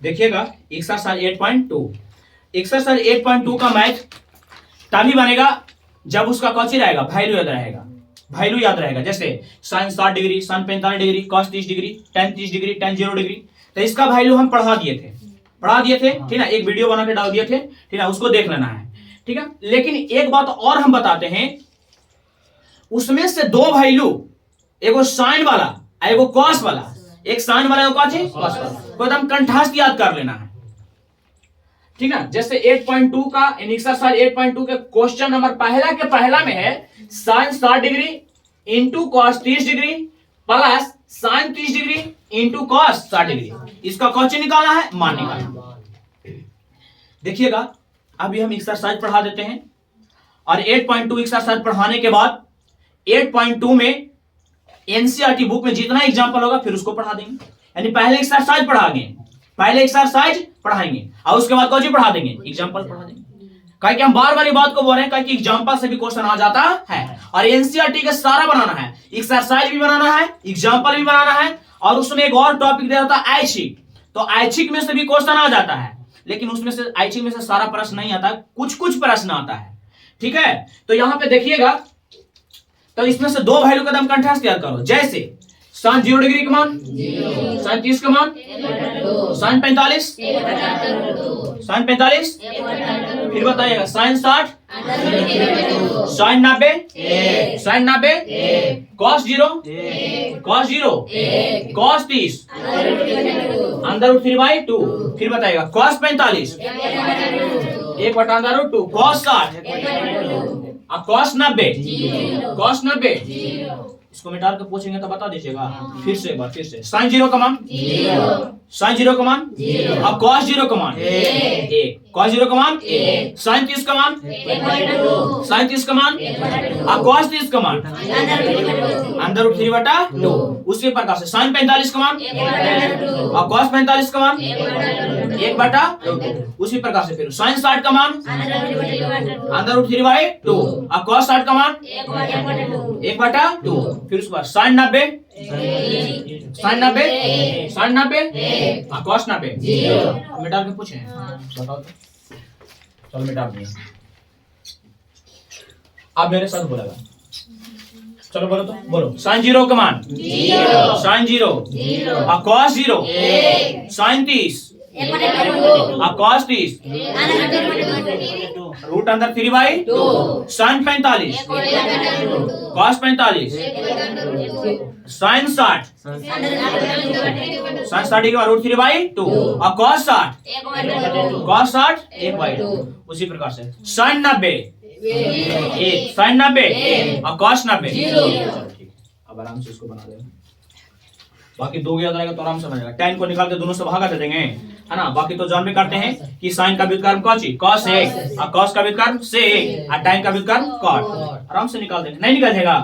देखिएगा exercise 8.2, exercise 8.2 का math तभी बनेगा जब उसका कौची रहेगा, वैल्यू याद रहेगा, वैल्यू याद रहेगा। जैसे sine 60 degree, sine 45 degree, cos 30 degree, tan 30 degree, tan 0 degree, तो इसका वैल्यू हम पढ़ा दिए थे, ठीक ना, एक वीडियो बना के डाल दिए थे, ठीक ना, उसको देख लेना है, ठीक है। लेकिन एक बात और हम बताते हैं, उसमें से दो वैल्यू, एगो साइन वाला एगो कॉस वाला, एक साइन वाला एगो कॉस वाला, को एकदम कंठस्थ याद कर लेना है, ठीक है। जैसे 8.2 का एक्सरसाइज 8.2 के क्वेश्चन नंबर पहला में है sine 60 degree into cos 30 degree plus sine 30 degree into cos 60 degree, इसका कौची निकालना है, मान निकालना। देखिएगा अभी हम एक्सरसाइज पढ़ा देते हैं और 8.2 एक्सरसाइज पढ़ाने के बाद 8.2 में एनसीईआरटी बुक में जितना एग्जांपल होगा फिर उसको पढ़ा देंगे। यानी पहले एक्सरसाइज पढ़ाएंगे और उसके बाद कौन सी पढ़ा देंगे, एग्जांपल पढ़ा देंगे। कहीं कि हम बार बार ये बात को बोल रहे हैं कि एग्जांपल से भी क्वेश्चन आ जाता है और एनसीईआरटी का सारा बनाना है, एक्सरसाइज भी बनाना है, एग्जांपल भी बनाना है, और उसमें एक और टॉपिक दिया होता है ऐच्छिक, तो ऐच्छिक में से भी क्वेश्चन आ जाता है, लेकिन उसमें से ऐच्छिक में से सारा प्रश्न नहीं आता, कुछ प्रश्न आता है, ठीक है। तो यहां पे देखिएगा, तो इसमें से दो वैल्यू का दम कंठस्थ याद करो। जैसे साइन 0 डिग्री का मान, साइन 30 का मान, साइन 45, साइन 45, फिर बताइएगा sine 60, sine 90, sine 90, cos 0, cos 0, cos 30, under root 3/2, फिर बताइएगा कॉस 45, 1/√2, कॉस 60, कॉस 90, कॉस 90, इसको मिटा के पूछेंगे तो बता दीजिएगा। फिर से एक बार, फिर से साइन 0 का मान, साइन 0 का मान, अब कॉस 0 का मान 1, कॉस 0 का मान, साइन 30 का मान, साइन 30 का मान, अब कॉस 30 का मान, अंडर रूट 3/2, उसी प्रकार से साइन 45 का मान, अब कॉस 45 का मान 1/2, उसी प्रकार से फिर साइन 60 का मान, अंडर रूट 3/2, अब कॉस 60 का मान 1/2, फिर उसके बाद साइन 90, साइन 90, साइन 90, कॉस 90, मिटा के पूछे बताओ तो, चलो मिटा दिए। आप मेरे साथ बोलेगा, चलो बोलो तो, बोलो साइन 0 का मान, sine 0, cos 0, sine 30, cos 30, root अंदर 3/2, साइन 45, कॉस 45, साइन 60, साइन 60 के बाद रूट 3/2, और कॉस 60, कॉस 60 1/2, उसी प्रकार से साइन 90, साइन 90, और कॉस 90। ठीक, अब आराम से इसको बना देंगे, बाकी दो याद रहेगा तो आराम से बनेगा। tan को निकाल के दोनों से भागा दे देंगे, है ना। बाकी तो जान भी करते हैं कि साइन का व्युत्क्रम cos है, और cos का व्युत्क्रम sec, और tan का व्युत्क्रम cot, आराम से निकाल देंगे, नहीं निकल जाएगा।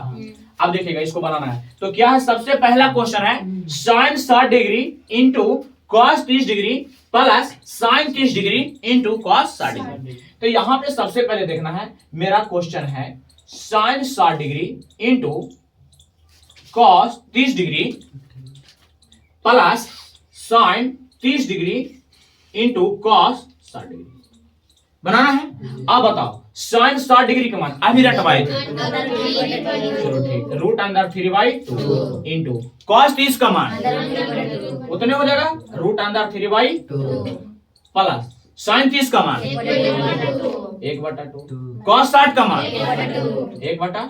अब देखिएगा इसको बनाना है, तो क्या है, सबसे पहला क्वेश्चन है sine 60 degree into cos 30 degree plus sine 30 degree into cos 60 degree. तो यहाँ पे सबसे पहले देखना है, मेरा क्वेश्चन है sine 60 degree into cos 30 degree plus sine 30 degree into cos 60 degree बनाना है। अब बताओ साइन 60 डिग्री का मान अभी रटवाए, चलो ठीक, रूट अंदर 3/2 इंटू कॉस 30 का मान उतने हो जाएगा, रूट अंदर 3/2 प्लस साइन 30 का मान 1/2, कॉस 60 का मान 1/2।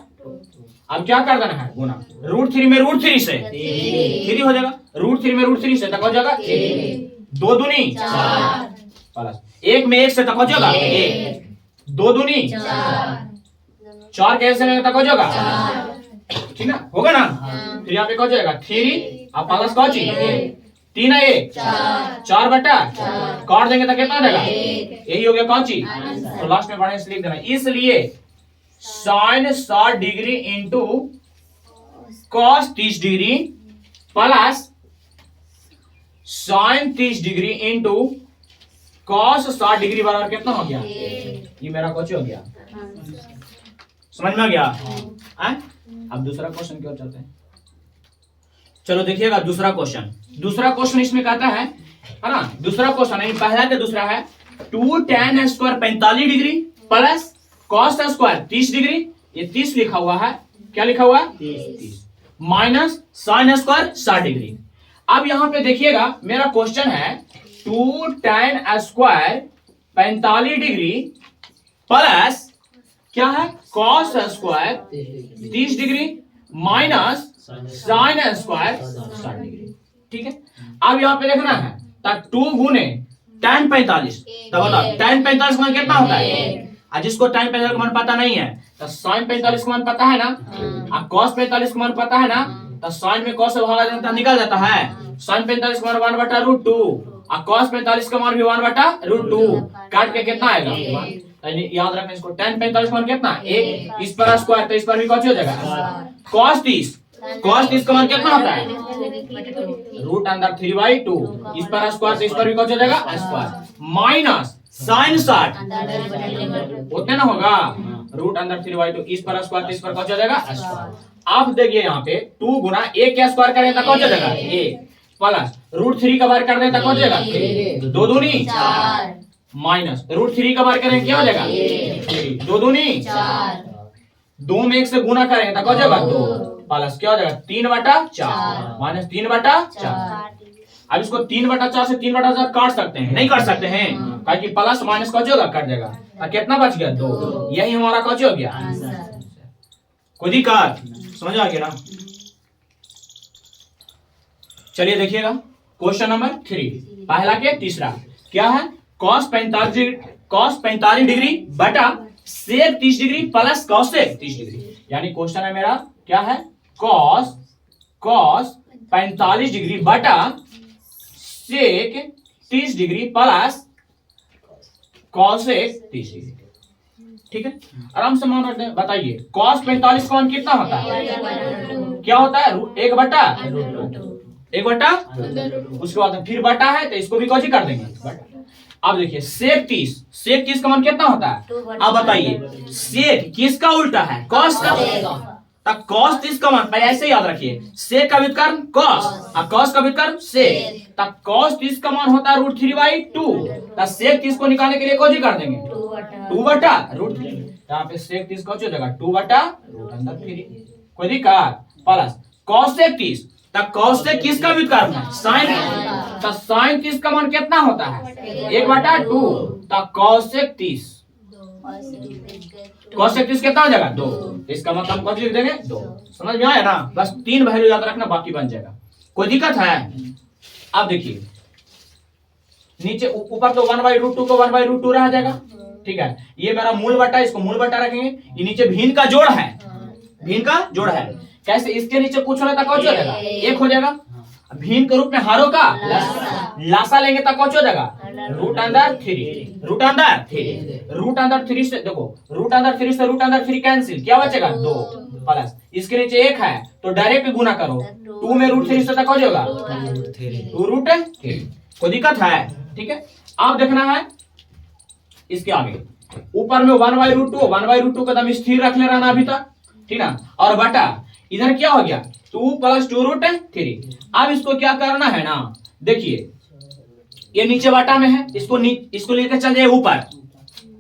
अब क्या कर देना है, गुना, रूट 3 में रूट 3 से 3 हो जाएगा, रूट 3 में रूट 3 से तक हो जाएगा 2 दूनी 4 प्लस 1 में 1 से तक हो जाएगा 1, 2 दूनी 4 कैसे में तक हो जाएगा, ठीक ना, होगा ना। फिर यहाँ पे हो जाएगा 3 अब प्लस कौची 3 है 1 4/4, काट देंगे तो कितना हो जाएगा, यही हो गया कौची। तो लास्ट में बढ़िया से लिख देना, इसलिए sine 60 degree into cos 30 degree plus sine 30 degree into cos 60 degree बराबर कितना हो गया, ये मेरा क्वेश्चन हो गया, समझ में आ गया। अब दूसरा क्वेश्चन की ओर चलते हैं। चलो देखिएगा दूसरा क्वेश्चन इसमें कहता है है ना। दूसरा क्वेश्चन है, पहला के दूसरा है 2 tan square 45 degree plus cos square 30 degree, ये 30 लिखा हुआ है, क्या लिखा हुआ है 30, माइनस sin स्क्वायर 60 डिग्री। अब यहां पे देखिएगा मेरा क्वेश्चन है 2 tan स्क्वायर 45 डिग्री प्लस क्या है cos square 30 degree minus sin square 60 degree. ठीक है, अब यहाँ पे देखना है 2 गुने tan 45, तो बताओ tan 45 का मान कितना होता है, और जिसको tan 45 का मान पता नहीं है तो sin 45 का मान पता है ना, और cos 45 का मान पता है ना, तो sin में cos से भागा देता निकल जाता है, sin 45 का मान 1/√2 और cos 45 का मान भी 1/√2, काट के कितना आएगा, याद रखना इसको, tan 45 का मान कितना, 1, इस पर स्क्वायर तो इस पर भी कौन हो जाएगा, cos 30 का मान कितना होता है √3/2, इस पर स्क्वायर तो इस पर भी कौन हो जाएगा स्क्वायर, माइनस sin 60 उतने ना होगा √3/2, इस पर स्क्वायर तो इस पर कौन हो जाएगा स्क्वायर। अब देखिए यहाँ पे 2 गुना 1 का स्क्वायर करें तो कौन हो जाएगा 1, प्लस √3 का बार कर दें तो कौन हो जाएगा 3, 2 दूनी 4, माइनस √3 का बार करें क्या हो जाएगा 3, 2 दूनी 4, 2 में 1 से गुना करें तो कौन हो जाएगा 2, प्लस क्या हो जाएगा 3/4 माइनस 3/4। अब इसको 3/4 से 3/4 काट सकते हैं, नहीं काट सकते हैं, क्योंकि प्लस माइनस कौन होगा कट जाएगा, और कितना बच गया 2, यही हमारा कौन हो गया कोई दिक्कत, समझ आ गया ना। चलिए देखिएगा क्वेश्चन नंबर 3, पहला के तीसरा क्या है, cos 45 डिग्री बटा sec 30 degree plus cos 30 degree, यानी क्वेश्चन है मेरा क्या है cos 45 डिग्री बटा sec 30 degree plus cos 30 degree. ठीक है, आराम से मान रखते हैं, बताइए cos 45 का मान कितना होता है, क्या होता है 1/√2, उसके बाद फिर बटा है तो इसको भी कौन कर देंगे बटा। अब देखिए sec 30 का मान कितना होता है, अब बताइए sec किसका उल्टा है cos का, तब cos 30 का मान पहले ऐसे याद रखिए, sec का व्युत्क्रम cos और cos का व्युत्क्रम sec, तब cos 30 का मान होता है √3/2, तब sec 30 को निकालने के लिए कौन कर देंगे 2/√3, यहाँ पे sec 30 कौन हो जाएगा 2/√3, कोई दिक्कत, प्लस cos 30, तब cos से किसका व्युत्क्रम है sin, तब sin 30 का मान कितना होता है 1/2, तब cos 30 कितना हो जाएगा 2, इसका मतलब कौन लिख देंगे 2, समझ में आया ना, बस 3 वैल्यू याद रखना बाकी बन जाएगा, कोई दिक्कत है। अब देखिए नीचे ऊपर तो 1/√2 को 1/√2 रह जाएगा, ठीक है, ये मेरा मूल बटा, इसको मूल बटा रखेंगे, ये नीचे भिन्न का जोड़ है, भिन्न का जोड़ है, कैसे इसके नीचे कुछ होने तक कौन हो जाएगा 1 हो जाएगा, भिन्न के रूप में हारों का लासा लेंगे तब कौन हो जाएगा √3 से देखो √3 से √3 कैंसिल, क्या बचेगा 2, प्लस इसके नीचे 1 है तो डायरेक्ट गुना करो, 2 में √3 से तक हो जाएगा 2√3, कोई दिक्कत है। ठीक है, अब देखना है इसके आगे, ऊपर में 1/√2 का दम स्थिर रख ले रहना अभी तक, ठीक ना, और बटा इधर क्या हो गया 2 + 2√3। अब इसको क्या करना है ना, देखिए ये नीचे बटा में है, इसको लेकर चल जाए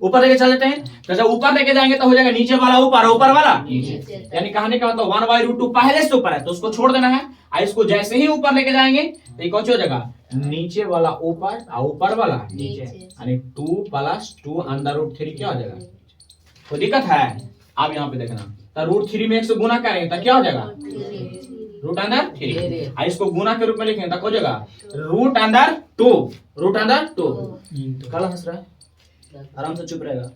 ऊपर लेके चल देते हैं, तो जब ऊपर लेके जाएंगे तो हो जाएगा नीचे वाला ऊपर वाला नीचे, यानी कहने का मतलब 1/√2 पहले से ऊपर है तो उसको छोड़ देना है, और इसको जैसे ही ऊपर लेके जाएंगे तो ये कौन हो जाएगा नीचे वाला ऊपर और ऊपर वाला नीचे, यानी 2 + 2√3 क्या हो जाएगा, कोई दिक्कत है। अब यहाँ पे देखना, तो √3 में 1 से गुना करेंगे तो क्या हो जाएगा √3, और इसको गुना के रूप में लिखेंगे तो हो जाएगा √2 काला हंस रहा है, आराम से चुप रहेगा,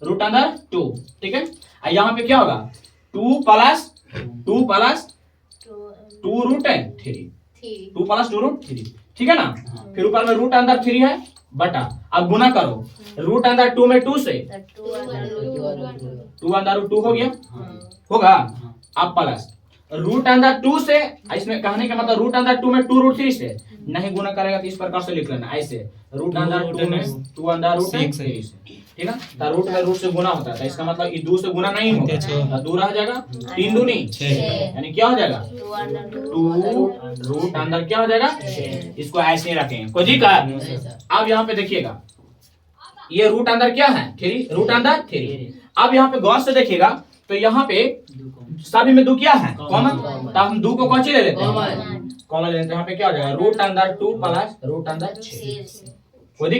√2, ठीक है, और यहाँ पे क्या होगा 2 + 2√3, ठीक है ना, फिर ऊपर में √3 है बटा, अब गुना करो √2 में 2 से 2√2 हो गया होगा, अब प्लस रूट अंडर 2 से, इसमें कहने का मतलब रूट अंडर 2 में 2 रूट 3 से नहीं गुना करेगा तो इस प्रकार से लिख लेना ऐसे, रूट अंडर 2 में 2 अंडर रूट 3 से, ठीक है। तो रूट में रूट से गुना होता है, तो इसका मतलब ये 2 से गुना नहीं होगा, तो 2 रह जाएगा, 3 दूनी 6, यानी क्या हो जाएगा 2 रूट अंडर क्या हो जाएगा, इसको ऐसे ही रखेंगे, कोई दिक्कत। अब यहाँ पे देखिएगा ये रूट अंदर क्या है 3, रूट अंदर 3। अब यहाँ पे गौर से देखिएगा तो यहाँ पे सभी में 2 क्या है कॉमन, तो हम 2 को कौन सी ले लेते हैं कॉमन ले लेते हैं, यहाँ पे क्या हो जाएगा रूट अंदर 2 प्लस रूट अंदर 6, कोई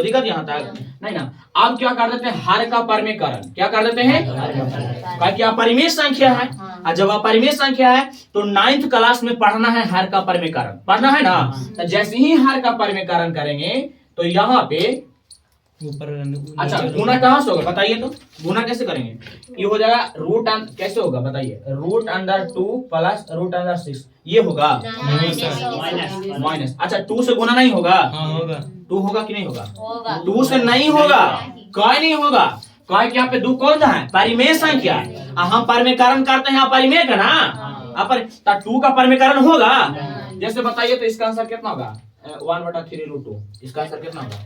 दिक्कत यहाँ तक नहीं ना। अब क्या कर देते हैं हर का परिमेयकरण, क्या कर देते हैं क्या परिमेय संख्या है, और जब अपरिमेय संख्या है तो 9th क्लास में पढ़ना है हर का परिमेयकरण, पढ़ना है ना। तो जैसे ही हर का परिमेयकरण करेंगे तो यहाँ पे ऊपर, अच्छा गुना कहाँ से होगा बताइए, तो गुना कैसे करेंगे, ये हो जाएगा रूट कैसे होगा बताइए, root under 2 plus root under 6, ये होगा माइनस, अच्छा 2 से गुना नहीं होगा, होगा 2 होगा कि नहीं होगा, 2 से नहीं होगा, कोई नहीं होगा, कोई क्या पे 2 कौन सा है परिमेय संख्या, हम परिमेयकरण करते हैं अपरिमेय का ना, अपर 2 का परिमेयकरण होगा, जैसे बताइए तो इसका आंसर कितना होगा 1/3 रूट 2, इसका आंसर कितना होगा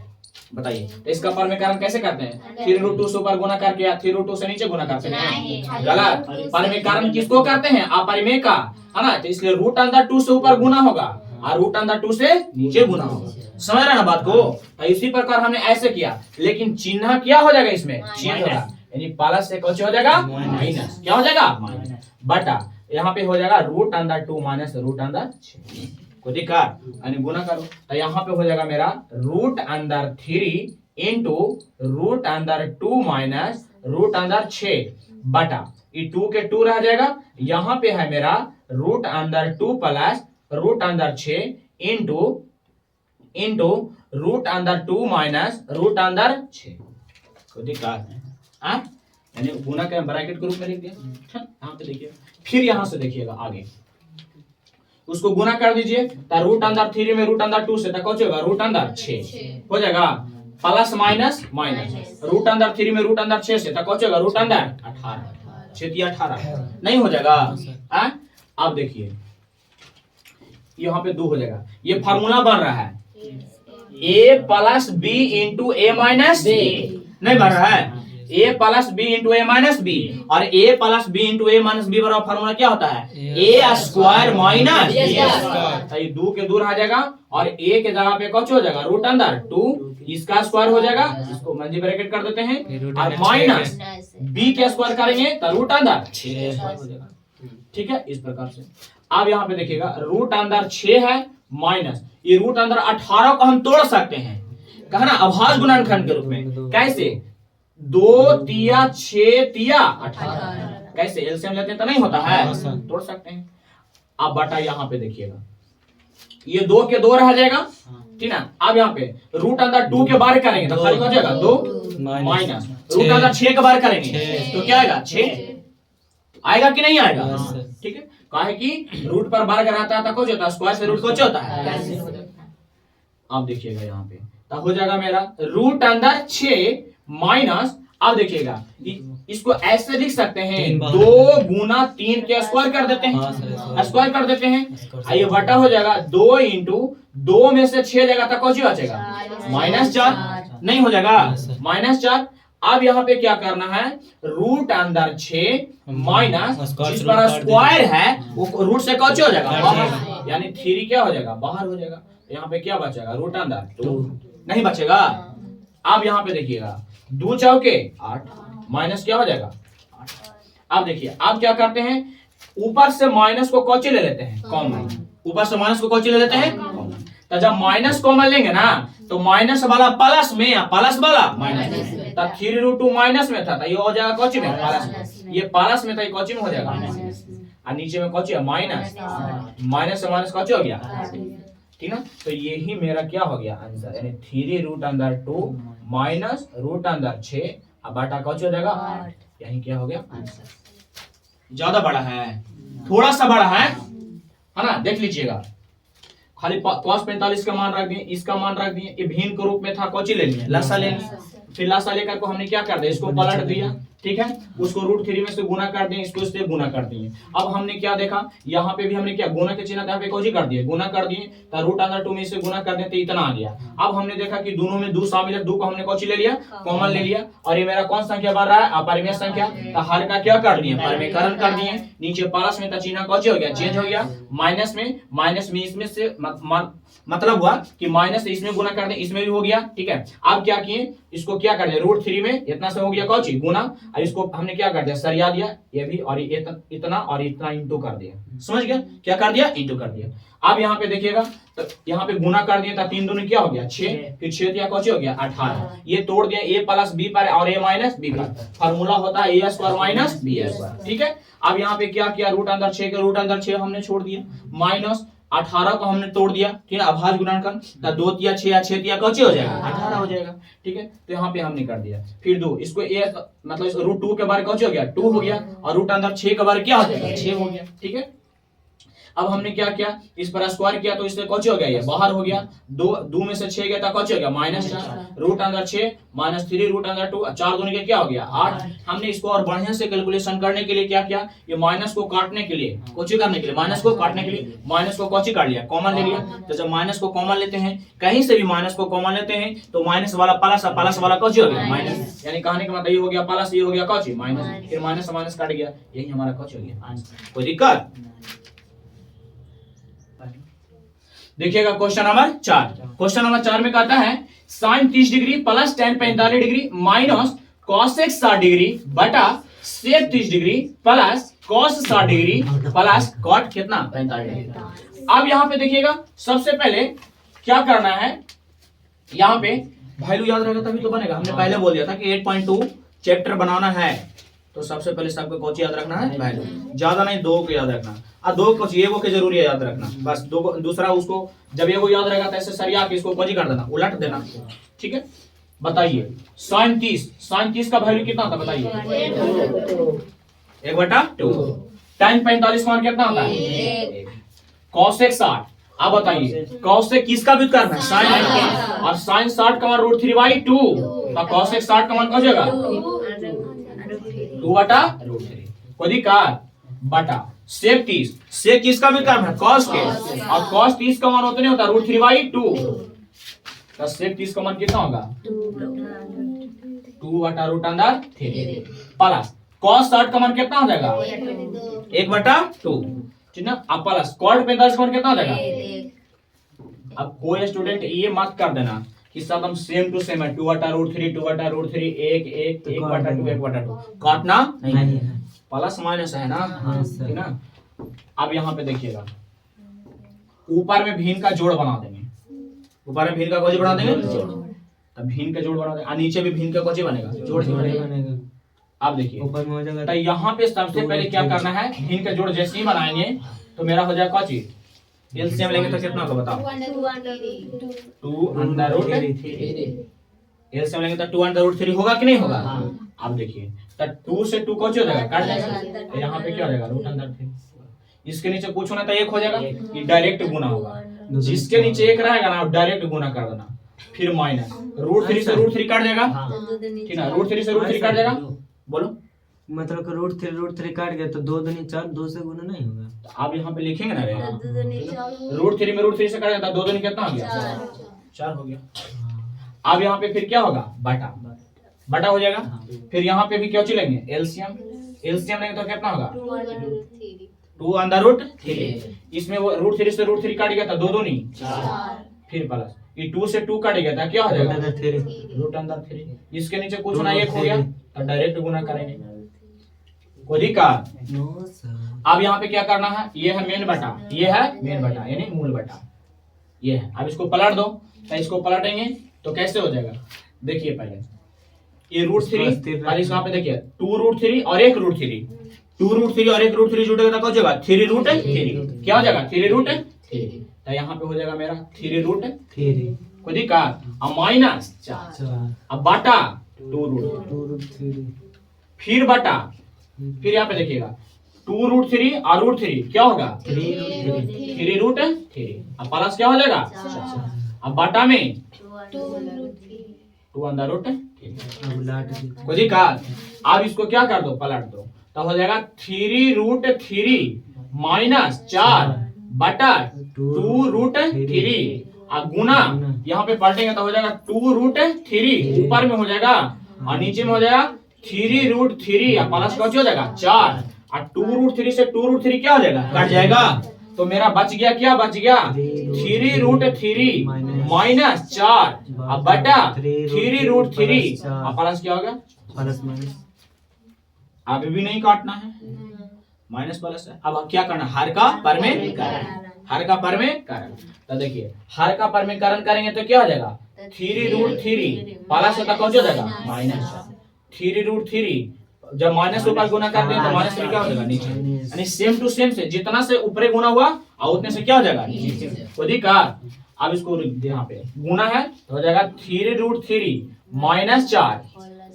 बताइए। तो इसका परिमेयकरण कैसे करते हैं, 3 रूट 2 से ऊपर गुना करके या 3 रूट 2 से नीचे गुना करते हैं, गलत। परिमेयकरण किसको करते हैं अपरिमेय का, है ना, तो इसलिए रूट अंदर 2 से ऊपर गुना होगा और रूट अंदर 2 से नीचे गुना होगा, समझ रहे ना बात को। तो इसी प्रकार हमने ऐसे किया, लेकिन चिन्ह क्या हो जाएगा इसमें चेंज होगा, यानी प्लस से कुछ हो जाएगा माइनस, क्या हो जाएगा बटा, यहाँ पे हो जाएगा रूट अंदर 2 माइनस रूट अंदर 6, को दिक्कत, यानी गुना करो तो यहाँ पे हो जाएगा मेरा रूट अंदर 3 इंटू रूट अंदर 2 माइनस रूट अंदर 6 बटा, ये 2 के 2 रह जाएगा, यहाँ पे है मेरा रूट अंदर 2 प्लस रूट अंदर 6 इंटू रूट अंदर 2 माइनस रूट अंदर 6, को दिक्कत है, यानी गुना के ब्रैकेट के रूप में लिख दिया। यहाँ पे देखिए, फिर यहाँ से देखिएगा आगे उसको गुना कर दीजिए, तो रूट अंदर 3 में रूट अंदर 2 से तक होगा रूट अंदर 6 हो जाएगा, प्लस माइनस माइनस रूट अंदर 3 में रूट अंदर 6 से तक होगा रूट अंदर 18, 6×18 नहीं हो जाएगा। अब देखिए यहाँ पे 2 हो जाएगा, ये फार्मूला बन रहा है a plus B into A minus B, नहीं बन रहा है a plus B into A minus B, और a plus B into A minus B बराबर फार्मूला क्या होता है a square minus b square, ये 2 के 2 रह जाएगा और a के जगह पे कुछ हो जाएगा रूट अंदर 2, इसका स्क्वायर हो जाएगा, इसको मंजी ब्रैकेट कर देते हैं, और माइनस b के स्क्वायर करेंगे तो रूट अंदर 6 हो जाएगा, ठीक है इस प्रकार से। अब यहाँ पे देखिएगा रूट अंदर 6 है माइनस ये रूट अंदर 18 को हम तोड़ सकते हैं, कहा ना अभाज्य गुणनखंड के रूप में, कैसे 2 तिया 6 तिया 18, कैसे एलसीएम लेते हैं तो नहीं होता है, तोड़ सकते हैं। अब बटा यहाँ पे देखिएगा ये 2 के 2 रह जाएगा, ठीक ना। अब यहाँ पे रूट अंदर 2 के बार करेंगे तो खाली हो जाएगा 2 माइनस रूट अंदर 6 के बार करेंगे तो क्या आएगा 6 आएगा कि नहीं आएगा, ठीक है। काहे कि रूट पर वर्ग रहता है तो कुछ होता है, स्क्वायर से रूट कुछ होता है, अब देखिएगा यहाँ पे तो हो जाएगा मेरा रूट अंदर 6 माइनस, अब देखिएगा इसको ऐसे लिख सकते हैं 2 गुना 3 के स्क्वायर कर देते हैं, स्क्वायर कर देते हैं, ये बटा हो जाएगा 2 इंटू 2 में से 6 जाएगा तो कुछ बचेगा -4, नहीं हो जाएगा -4। अब यहाँ पे क्या करना है रूट अंदर 6 माइनस जिस पर स्क्वायर है वो रूट से कौन हो जाएगा बाहर, यानी 3 क्या हो जाएगा बाहर हो जाएगा, यहाँ पे क्या बचेगा रूट अंदर 2 नहीं बचेगा। अब यहाँ पे देखिएगा 2 चौके 8 माइनस क्या हो जाएगा 8। अब देखिए अब क्या करते हैं ऊपर से माइनस को कौची ले लेते हैं कॉमन, ऊपर से माइनस को कौची ले लेते हैं कॉमन, तो जब माइनस कॉमन लेंगे ना तो माइनस वाला प्लस में या प्लस वाला माइनस, तो 3 रूट 2 माइनस में था तो ये हो जाएगा कौची में प्लस, ये प्लस में था ये कौची में हो जाएगा और नीचे में कौची है माइनस, माइनस से माइनस कौची हो गया, ठीक ना। तो यही मेरा क्या हो गया आंसर, यानी 3 रूट अंदर 2 माइनस रूट अंदर 6 अब बटा कौची हो जाएगा 8, यही क्या हो गया आंसर। ज्यादा बड़ा है थोड़ा सा बड़ा है ना, देख लीजिएगा खाली cos 45 का मान रख दिए, इसका मान रख दिए, ये भिन्न के रूप में था कौची ले लिए लसा ले लिए, फिर लसा लेकर को हमने क्या कर दिया इसको पलट दिया, ठीक है, उसको रूट 3 में से गुना कर दिए, इसको इससे गुना कर दिए। अब हमने क्या देखा, यहाँ पे भी हमने क्या गुना के चिन्ह यहाँ पे कोजी कर दिए, गुना कर दिए, तो रूट अंडर 2 में से गुना कर दिए तो इतना आ गया। अब हमने देखा कि दोनों में 2 शामिल है, 2 को हमने कोची ले लिया, कॉमन ले लिया, और ये मेरा कौन संख्या बन रहा है, अपरिमेय संख्या, तो हर का क्या कर दिए, परिमेयकरण कर दिए। नीचे प्लस में तो चिन्ह कोची हो गया, चेंज हो गया, माइनस में इसमें से मतलब हुआ कि माइनस इसमें गुना कर दे, इसमें भी हो गया, ठीक है। अब क्या किए, इसको क्या कर दिया, रूट 3 में इतना से हो गया कौची गुना, और इसको हमने क्या कर दिया, सरिया दिया, ये भी और इतना और इतना इंटू कर दिया, समझ गया, क्या कर दिया, इंटू कर दिया। अब यहाँ पे देखिएगा, तो यहाँ पे गुना कर दिया था, 3 दूनी क्या हो गया 6, फिर 6 दिया कौची हो गया 18, ये तोड़ दिया a प्लस बी पर और a माइनस बी पर, फार्मूला होता है a square minus B square, ठीक है। अब यहाँ पे क्या किया, रूट अंदर 6 के रूट अंदर 6 हमने छोड़ दिया, माइनस 18 को हमने तोड़ दिया, ठीक है, अभाज्य गुणनखंड, तो 2 तिया 6 या 6 तिया कौची हो जाएगा 18 हो जाएगा, ठीक है। तो यहाँ पे हमने कर दिया, फिर 2 इसको a मतलब इस रूट 2 के बारे कौची हो गया 2 हो गया, और रूट अंदर 6 के बारे क्या हो जाएगा 6 हो गया, ठीक है। अब हमने क्या किया, इस पर स्क्वायर किया तो इससे कौची हो गया, ये बाहर हो गया, 2 में से 6 गया था कौची हो गया -4, रूट अंदर 6 -3 रूट अंदर 2, 4 दूनी के क्या हो गया 8। हमने इसको और बढ़िया से कैलकुलेशन करने के लिए क्या किया, ये माइनस को काटने के लिए कौची करने के लिए, माइनस को काटने के लिए माइनस को कौची काट लिया, कॉमन ले लिया। तो जब माइनस को कॉमन लेते हैं, कहीं से भी माइनस को कॉमन लेते हैं, तो माइनस वाला प्लस, प्लस वाला कौची हो गया माइनस, यानी कहने का मतलब ये हो गया प्लस, ये हो गया कौची माइनस, फिर माइनस से माइनस काट गया, यही हमारा कौची हो गया आंसर। कोई दिक्कत? देखिएगा क्वेश्चन नंबर 4, क्वेश्चन नंबर 4 में कहता है sin 30 degree plus tan 45 degree minus cosec 60 degree बटा sec 30 degree plus cos 60 degree plus cot कितना 45 डिग्री। अब यहाँ पे देखिएगा, सबसे पहले क्या करना है, यहाँ पे वैल्यू याद रहेगा तभी तो बनेगा। हमने पहले बोल दिया था कि 8.2 चैप्टर बनाना है, तो सबसे पहले सबको कौची याद रखना है, वैल्यू, ज्यादा नहीं 2 को याद रखना, और 2 को ये वो के जरूरी है याद रखना, बस 2 को, दूसरा उसको जब ये वो याद रहेगा तो ऐसे सरिया के इसको कौची कर देना, उलट देना, ठीक है। बताइए sin 30 का वैल्यू कितना होता है बताइए, 1/2, tan 45 मान कितना होता है, cosec 60। अब बताइए cosec किसका व्युत्क्रम है, sin, और sin 60 का मान √3/2, तो cosec 60 का मान कौन जाएगा 2/√3, कोई दिक्कत, बटा sec 30 का व्युत्क्रम है cos के, और cos 30 का मान उतने होता है √3/2, तो sec 30 का मान कितना होगा 2/√3 प्लस cos 60 का मान कितना हो जाएगा 1/2, ठीक ना। अब प्लस cot 45 का मान कितना हो जाएगा। अब कोई स्टूडेंट ये मत कर देना कि सब हम सेम टू सेम है, 2/√3 2/√3 1/2 1/2, काटना नहीं है, प्लस माइनस है ना, ठीक ना। अब यहाँ पे देखिएगा, ऊपर में भिन्न का जोड़ बना देंगे, ऊपर में भिन्न का कोजी बना देंगे, तब भिन्न का जोड़ बना देंगे, और नीचे भी भिन्न का कोजी बनेगा, जोड़ ही बनेगा। अब देखिए ऊपर में हो जाएगा, तो यहाँ पे सबसे पहले क्या करना है, भिन्न का जोड़ जैसे ही बनाएंगे तो मेरा हो जाएगा कोजी, एलसीएम लेंगे तो कितना होगा बताओ, 2√3, एलसीएम लेंगे तो 2√3 होगा कि नहीं होगा। अब देखिए, तो 2 से 2 कौन हो जाएगा, काट जाएगा, तो यहाँ पे क्या हो जाएगा √3, इसके नीचे कुछ होना तो 1 हो जाएगा, ये डायरेक्ट गुना होगा, जिसके नीचे 1 रहेगा ना डायरेक्ट गुना कर देना, फिर माइनस √3 से √3 काट जाएगा, ठीक ना, √3 से √3 काट जाएगा, बोलो मतलब कि √3 काट गया तो 2 दूनी 4, 2 से गुना नहीं होगा। तो आप यहाँ पे लिखेंगे ना, √3 में √3 से काट जाता, 2 दूनी कितना हो गया 4 हो गया। अब यहाँ पे फिर क्या होगा, बटा हो जाएगा, फिर यहाँ पे भी क्या लेंगे, एलसीएम लेंगे तो कितना होगा 2√3, इसमें वो √3 से √3 काट गया था, 2 दूनी 4, फिर प्लस ये 2 से 2 काट गया था, क्या हो जाएगा √3, इसके नीचे कुछ ना 1 हो गया, तो डायरेक्ट गुना करेंगे, कोई दिक्कत। अब यहाँ पे क्या करना है, ये है मेन बटा, ये है मेन बटा यानी मूल बटा, ये है। अब इसको पलट दो, तो इसको पलटेंगे तो कैसे हो जाएगा, देखिए पहले ये √3 और इस यहाँ पे देखिए 2√3 और 1√3, 2√3 और 1√3 जुड़ेगा तो क्या हो जाएगा 3√3, क्या हो जाएगा 3√3, तो यहाँ पे हो जाएगा मेरा 3√3, कोई दिक्कत। अब माइनस 4, अब बटा 2√3, फिर बटा, फिर यहाँ पे देखिएगा 2√3 और √3 क्या होगा 3√3, अब प्लस क्या हो जाएगा, अब बटा में 2√3, कोई दिक्कत। अब इसको क्या कर दो, पलट दो, तो हो जाएगा 3√3 माइनस 4 बटा 2√3 और गुना, यहाँ पे पलटेंगे तो हो जाएगा 2√3 ऊपर में हो जाएगा और नीचे में हो जाएगा 3√3 और प्लस का हो जाएगा 4 और 2√3 से 2√3 क्या हो जाएगा, कट जाएगा। तो मेरा बच गया, क्या बच गया, 3√3 माइनस 4 और बटा 3√3 और प्लस क्या होगा, प्लस माइनस। अभी भी नहीं काटना है, माइनस प्लस है। अब क्या करना, हर का परमेकरण, हर का परमेकरण। तो देखिए हर का परमेकरण करेंगे तो क्या हो जाएगा, 3√3 प्लस होता कौन हो जाएगा, माइनस 3√3 जब माइनस ऊपर गुना करते हैं तो माइनस 3 क्या हो जाएगा नीचे, यानी सेम टू सेम से जितना से ऊपरे गुना हुआ और उतने से क्या हो जाएगा नीचे। अधिकार अब इसको यहाँ पे गुना है तो हो जाएगा 3√3 माइनस 4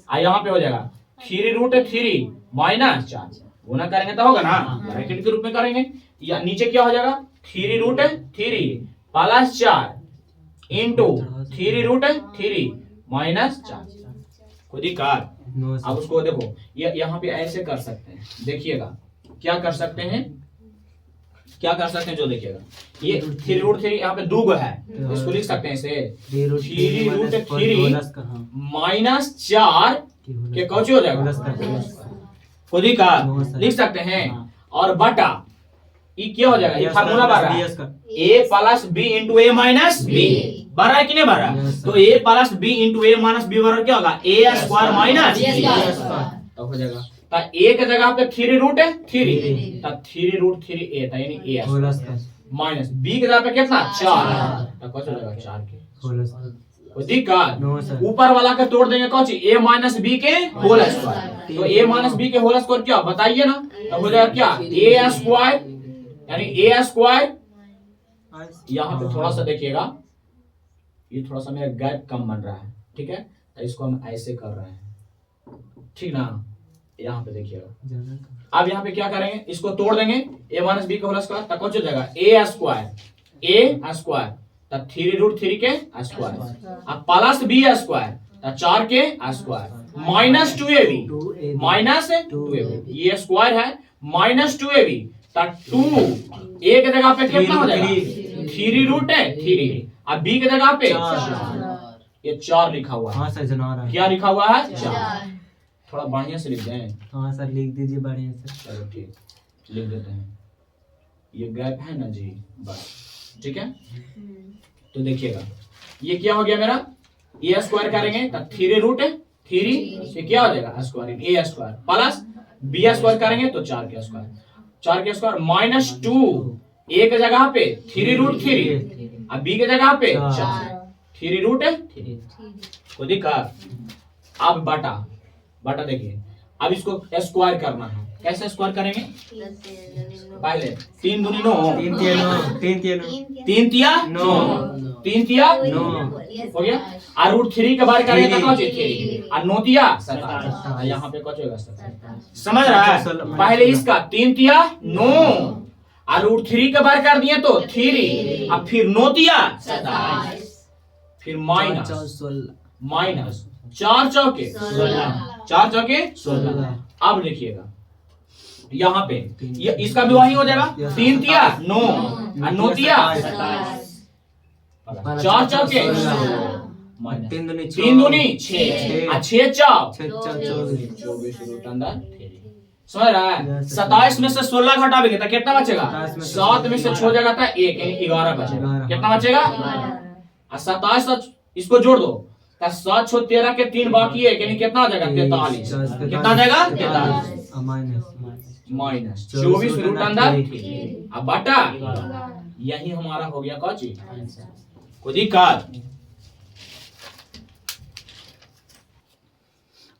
और यहाँ पे हो जाएगा 3√3 माइनस 4 गुना करेंगे तो होगा ना, ब्रैकेट के रूप में करेंगे। या नीचे क्या हो जाएगा 3√3 प्लस 4 इंटू 3√3 माइनस 4 अधिकार। अब उसको देखो यहाँ पे ऐसे कर सकते हैं, देखिएगा क्या कर सकते हैं, क्या कर सकते हैं जो देखिएगा, ये 3√3 यहाँ पे दो है, इसको लिख सकते हैं इसे 3√3 माइनस 4 के कौची हो जाएगा, खुद ही का लिख सकते हैं। और बटा ये क्या हो जाएगा, ये फार्मूला बढ़ रहा है, a plus b into a minus b बढ़ रहा है कि नहीं बढ़ रहा, तो a plus b into a minus b बराबर क्या होगा, a स्क्वायर माइनस तो हो जाएगा। तो a के जगह पे 3√3 तो 3√3a था यानी a माइनस b के जगह पे कितना 4 तो कैसे हो जाएगा 4 के दिक्कत। ऊपर वाला के तोड़ देंगे कौन सी, a माइनस b के होल स्क्वायर, तो a माइनस b के होल स्क्वायर क्या बताइए ना, तो हो जाएगा क्या a स्क्वायर यानी a स्क्वायर। यहाँ पे थोड़ा सा देखिएगा, ये थोड़ा सा मेरा गैप कम बन रहा है, ठीक है, तो इसको हम ऐसे कर रहे हैं, ठीक ना। यहाँ पे देखिएगा, अब यहाँ पे क्या करेंगे, इसको तोड़ देंगे a माइनस b का होल स्क्वायर तो कुछ हो जाएगा a स्क्वायर तो 3√3 के स्क्वायर अब प्लस b स्क्वायर तो 4 के square minus 2ab minus 2ab, ये स्क्वायर है माइनस 2ab तो 2 a के जगह पे कितना हो जाएगा 3√3 अब b के जगह पे ये 4 लिखा हुआ है। हाँ सर जना रहा है, क्या लिखा हुआ है 4, थोड़ा बढ़िया से लिख दें। हाँ सर लिख दीजिए बढ़िया से। चलो ठीक लिख देते हैं, ये गैप है ना जी, बस ठीक है। तो देखिएगा ये क्या हो गया मेरा, a स्क्वायर करेंगे तो 3√3 से क्या हो जाएगा square a square plus b square करेंगे तो 4 के स्क्वायर माइनस 2 a के जगह पे 3√3 अब b के जगह पे 4 3√3 को दिखा। अब बटा देखिए, अब इसको स्क्वायर करना है, कैसे स्क्वायर करेंगे, पहले 3 दूनी 9 3 तिया 9 हो गया, और √3 के बार करेंगे तो कौन सी 3 और 9 तिया 7, यहाँ पे कौन होगा 7, समझ रहा है। पहले इसका 3 तिया 9 और √3 के बार कर दिए तो 3 और फिर 9 तिया 27 फिर माइनस 4 चौके 16। अब देखिएगा यहाँ पे ये इसका भी वही हो जाएगा 3 तिया 9 और 9 तिया 4 चौके 3 दूनी 6 और 6 चौक 24 रूट अंदर। समझ रहा है, 27 में से 16 घटाओगे तो कितना बचेगा, 7 में से 6 जाएगा था 1 यानी 11 बचेगा, कितना बचेगा, और 27 इसको जोड़ दो तो 7 6 13 के 3 बाकी है यानी कितना आ जाएगा 43, कितना आ जाएगा 43 माइनस 24 रूट अंदर। अब बटा यही हमारा हो गया कौन चीज को दिक्कत।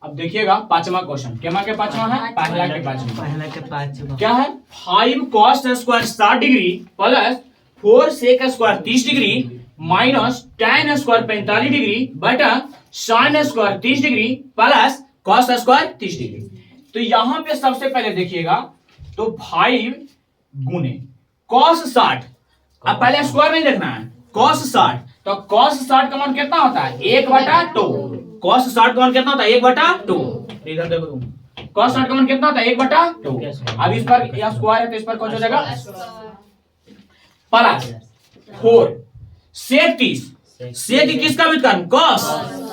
अब देखिएगा पांचवा क्वेश्चन, केमा के पांचवा है, पहला के पांचवा क्या है, 5 cos square 60 degree plus 4 sec square 30 degree minus tan square 45 degree बटा sin square 30 degree plus cos square 30 degree. तो यहाँ पे सबसे पहले देखिएगा तो 5 गुने cos 60, अब पहले स्क्वायर नहीं देखना है, cos 60 तो cos 60 का मान कितना होता है 1/2, cos 60 का मान कितना होता है 1/2। इधर देखो तुम cos 60 का मान कितना होता है 1/2। अब इस पर यह स्क्वायर है तो इस पर कौन हो जाएगा प्लस 4 sec 30 sec 30 का व्युत्क्रम cos।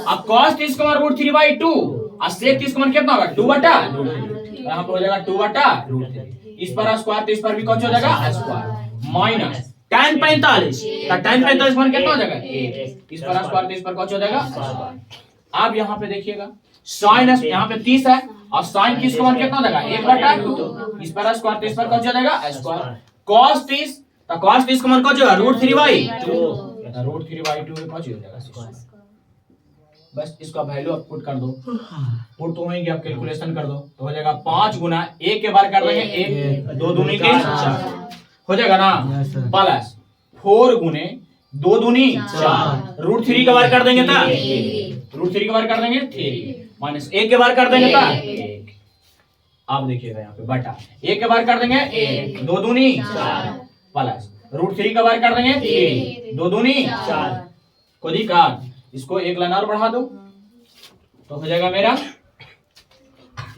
अब cos 30 का मान √3/2 और sec 30 का मान कितना होगा 2/√3। यहाँ पर हो जाएगा 2/√3। इस पर स्क्वायर तो इस पर भी कौन हो जाएगा स्क्वायर माइनस tan 45 का tan 45 मान कितना हो जाएगा 1। इस पर स्क्वायर तो इस पर कौन हो जाएगा स्क्वायर। अब यहाँ पे देखिएगा sin यहाँ पे 30 है और sin 30 का मान कितना हो जाएगा 1/2। इस पर स्क्वायर तो इस पर कौन हो जाएगा स्क्वायर cos 30 तो cos 30 का मान कौन हो जाएगा √3/2 √3/2 में कौन हो जाएगा स्क्वायर। बस इसका वैल्यू आप पुट कर दो, पुट तो होंगे, आप कैलकुलेशन कर दो तो हो जाएगा 5 गुना 1 के बार कर देंगे 1 2 दूनी के 4 हो जाएगा ना प्लस 4 गुने 2 दूनी 4 √3 के बार कर देंगे था √3 के बार कर देंगे 3 माइनस 1 के बार कर देंगे था 1। आप देखिएगा यहाँ पे बटा 1 के बार कर देंगे 1 2 दूनी 4 प्लस √3 के बार कर देंगे 3 2 दूनी 4 को दी काट इसको एक लाइन और बढ़ा दो तो हो जाएगा मेरा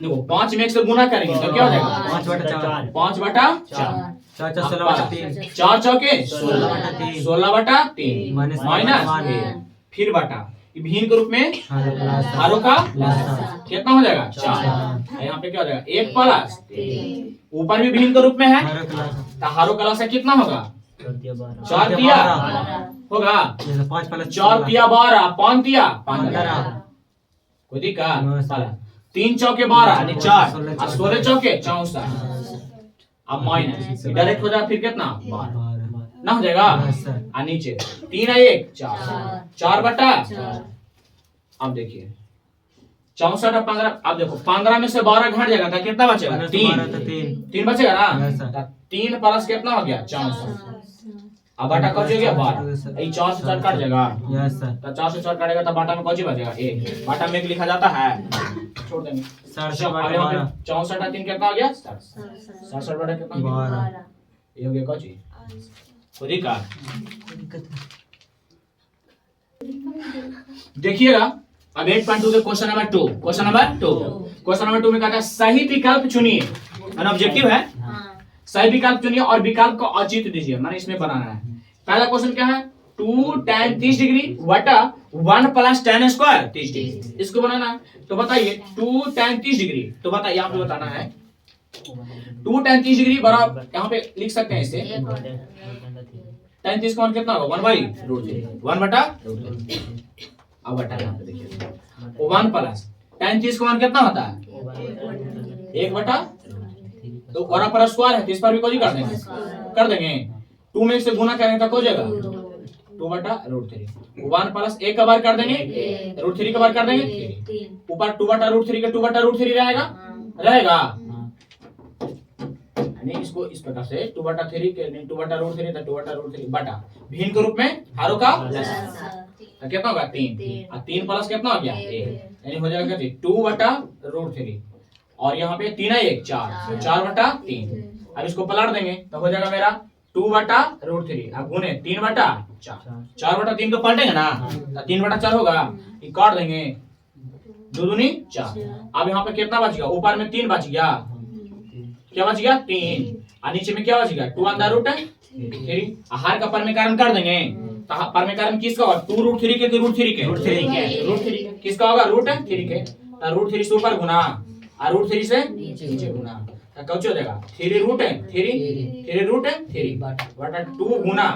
देखो 5 में 1 से गुना करेंगे तो क्या हो जाएगा 5/4 5/4 4 16/3 4 चौके 16/3 माइनस फिर बटा भिन्न के रूप में हारों का कितना हो जाएगा 4। यहाँ पे क्या हो जाएगा 1 प्लस ऊपर भी भिन्न के रूप में है तो हारों का से कितना होगा 4 दिया होगा 5 प्लस 4 दिया 12 5 दिया 15 कोई दिक्कत 3 चौके 12 यानी 4 16 चौके 64। अब माइनस डायरेक्ट हो जाएगा फिर कितना 12 ना हो जाएगा और नीचे 3 है 1 4 बटा। अब देखिए 64 और 15 अब देखो 15 में से 12 घट जाएगा तो कितना बचेगा 3 बचेगा ना 3 प्लस कितना हो गया 64। अब बाटा कौन हो गया 12 ये 4 से 4 कट जाएगा तो 4 से 4 कटेगा तो बाटा में कौन बचेगा 1 बाटा में 1 लिखा जाता है छोड़ देंगे 64 और 3 कितना हो गया 67 बटा कितना हो गया ये हो गया कौन खुद ही का। देखिएगा अब 8.2 के क्वेश्चन नंबर 2 क्वेश्चन नंबर 2 में कहता है सही विकल्प चुनिए एन ऑब्जेक्टिव है सही विकल्प चुनिए और विकल्प को अचित दीजिए माने इसमें बनाना है। पहला क्वेश्चन क्या है 2 tan 30 डिग्री बटा 1 प्लस tan स्क्वायर 30 डिग्री इसको बनाना है। तो बताइए 2 tan 30 डिग्री तो बताइए यहाँ पे बताना है 2 tan 30 डिग्री बराबर यहाँ पे लिख सकते हैं इसे tan 30 का मान कितना होगा 1/√3 1/√3। अब बटा यहाँ पे देखिए 1 प्लस tan 30 का मान कितना होता है 1/, तो और पर स्क्वायर है तो इस पर भी कोई कर देंगे 2 में से गुना करेंगे तो हो जाएगा 2/√3 1 प्लस 1 का बार कर देंगे √3 का बार कर देंगे ऊपर 2/√3 का 2/√3 रहेगा यानी इसको इस प्रकार से 2/3 के 2/√3 तो 2/√3 बटा भिन्न के रूप में हारों का तो कितना होगा 3 और 3 प्लस कितना हो गया 1 यानी हो जाएगा 2/√3 और यहाँ पे 3 है 1 4 4/3। अब इसको पलट देंगे तो हो जाएगा मेरा 2/√3 अब गुने 3/4 4/3 को पलटेंगे ना तो 3/4 होगा ये काट देंगे 2 दूनी 4। अब यहाँ पे कितना बच गया ऊपर में 3 बच गया क्या बच गया 3 और नीचे में क्या बच गया 2/3 हर का परमीकरण कर देंगे तो परमीकरण किसका होगा 2√3 के √3 किसका होगा √3 के √3 से ऊपर गुना और √3 से नीचे गुना तो क्या हो जाएगा 3√3 बटा 2 गुना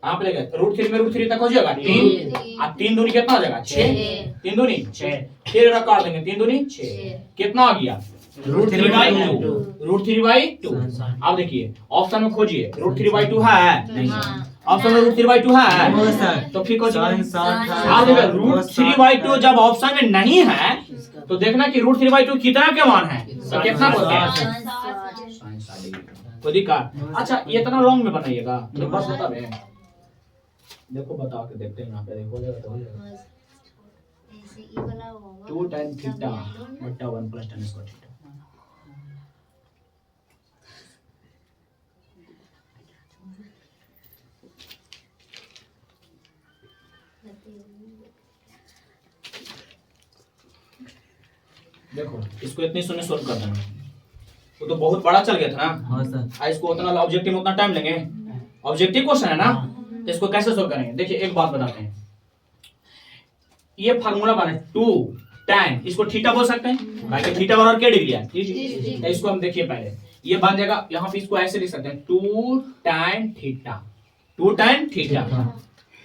आप लेगा √3 में √3 तक हो जाएगा 3 और 3 दूनी कितना हो जाएगा 6 3 दूनी 6 फिर काट देंगे 3 दूनी 6 कितना आ गया √3/2 अब देखिए ऑप्शन में खोजिए √3/2 है नहीं ऑप्शन में √3/2 है तो फिर √3/2 जब ऑप्शन में नहीं है तो देखना कि √3/2 कितना के मान है तो कितना बोलते हैं कोई दिक्कत। अच्छा ये इतना लॉन्ग में बनाइएगा तो बस बता रहे हैं देखो बता के देखते हैं यहाँ पे देखो तो हो जाएगा 2 tan थीटा बटा 1 प्लस tan स्क्वायर थीटा। देखो इसको इतनी शून्य सोल्व कर देना, वो तो बहुत बड़ा चल गया था ना। हाँ सर। इसको उतना ऑब्जेक्टिव में उतना टाइम लेंगे, ऑब्जेक्टिव क्वेश्चन है ना, तो इसको कैसे सोल्व करेंगे। देखिए एक बात बताते हैं, ये फार्मूला बना 2 tan, इसको थीटा बोल सकते हैं, बाकी थीटा बराबर क्या डिग्री है 30। इसको हम देखिए पहले ये बन जाएगा, यहाँ पे इसको ऐसे लिख सकते हैं 2 tan थीटा, 2 tan थीटा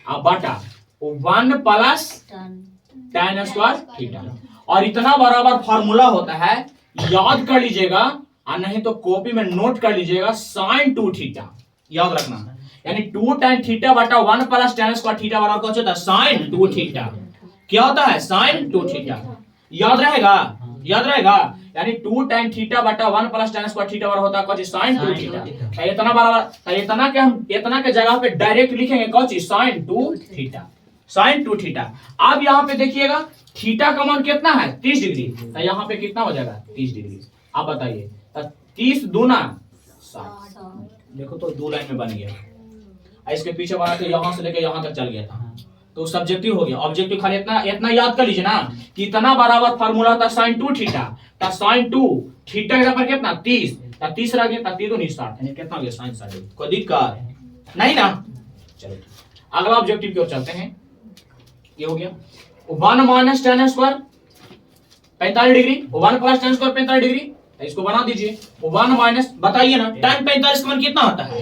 अब बटा 1 प्लस tan स्क्वायर थीटा। और इतना बराबर फार्मूला होता है, याद कर लीजिएगा और नहीं तो कॉपी में नोट कर लीजिएगा, sin 2 थीटा याद रखना, यानी 2 tan थीटा बटा 1 प्लस tan स्क्वायर थीटा बराबर क्या होता है sin 2 थीटा। क्या होता है sin 2 थीटा, याद रहेगा, याद रहेगा, यानी 2 tan थीटा बटा 1 प्लस tan स्क्वायर थीटा बराबर होता है कौन sin 2 थीटा। इतना बराबर, इतना के हम इतना के जगह पे डायरेक्ट लिखेंगे कौन sin 2 थीटा, sin 2 थीटा। अब यहाँ पे देखिएगा थीटा का मान कितना है 30 डिग्री, तो यहाँ पे कितना हो जाएगा 30 डिग्री। आप बताइए 30 दूना 60, देखो तो 2 लाइन में बन गया। इसके पीछे बना के यहाँ से लेके यहाँ तक चल गया था, तो सब्जेक्टिव हो गया। ऑब्जेक्टिव खाली इतना इतना याद कर लीजिए ना कि इतना बराबर फार्मूला था sin 2 थीटा, तो sin 2 थीटा के पर कितना 30, तो 30 रह गया, 30 तो नहीं 60, यानी कितना हो गया sin 60। कोई दिक्कत नहीं ना। चलो अगला ऑब्जेक्टिव की ओर चलते हैं। ये हो गया 1 minus tan square 45 degree, 1 plus tan square 45 degree, तो इसको बना दीजिए 1 माइनस, बताइए ना tan 45 का मान कितना होता है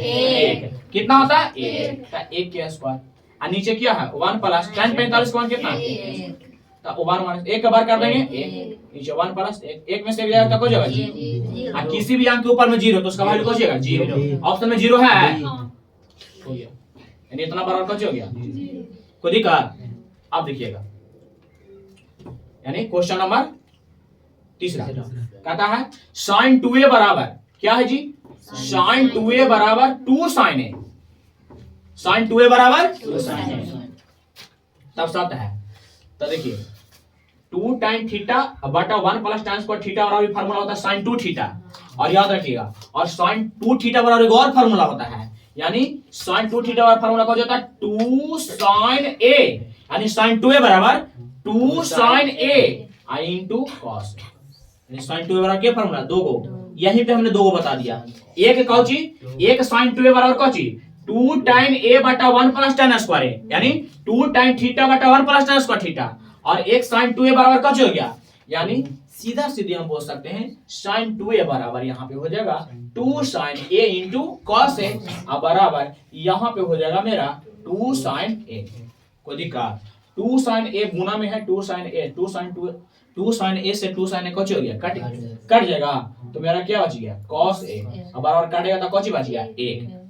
1, कितना होता है 1, तो 1 के स्क्वायर। और नीचे क्या है 1 प्लस tan 45 का मान कितना है, तो 1 माइनस 1 का बार कर देंगे 1, नीचे 1 प्लस 1 में से जाएगा तो हो जाएगा 0, और किसी भी अंक के ऊपर में 0 तो उसका वैल्यू हो जाएगा 0, ऑप्शन में 0 है, हो गया, यानी इतना बराबर कैसे हो गया। कोई दिक्कत। अब देखिएगा, यानी क्वेश्चन नंबर तीसरा कहता है sin 2a बराबर क्या है जी, sin 2a बराबर 2 sin a, sin 2a बराबर 2 sin a, तब सत्य है। तो देखिए 2 tan थीटा बटा 1 प्लस tan स्क्वायर थीटा बराबर फार्मूला होता है sin 2 थीटा, और याद रखिएगा और sin 2 थीटा बराबर एक और फार्मूला होता है, यानी sin 2 थीटा बराबर फार्मूला क्या होता है 2 sin a, यानी sin 2a बराबर 2 sin a into cos a, sin 2a बराबर क्या फार्मूला 2 गो, यहीं पे हमने 2 गो बता दिया। एक कौची, एक sin 2a बराबर कौची 2 tan a बटा 1 प्लस tan स्क्वायर a, यानी 2 tan थीटा बटा 1 प्लस tan स्क्वायर थीटा, और एक sin 2a बराबर कौची हो गया, यानी सीधा सीधे हम बोल सकते हैं sin 2a बराबर यहाँ पे हो जाएगा 2 sin a into cos a, अब बराबर यहाँ पे हो जाएगा मेरा 2 sin a। कोई दिक्कत, 2 sin a गुना में है 2 sin a, 2 sin a से 2 sin a कौची हो गया कट जाएगा, तो मेरा क्या बच गया cos a, अब बराबर काटेगा तो कौची बच गया 1।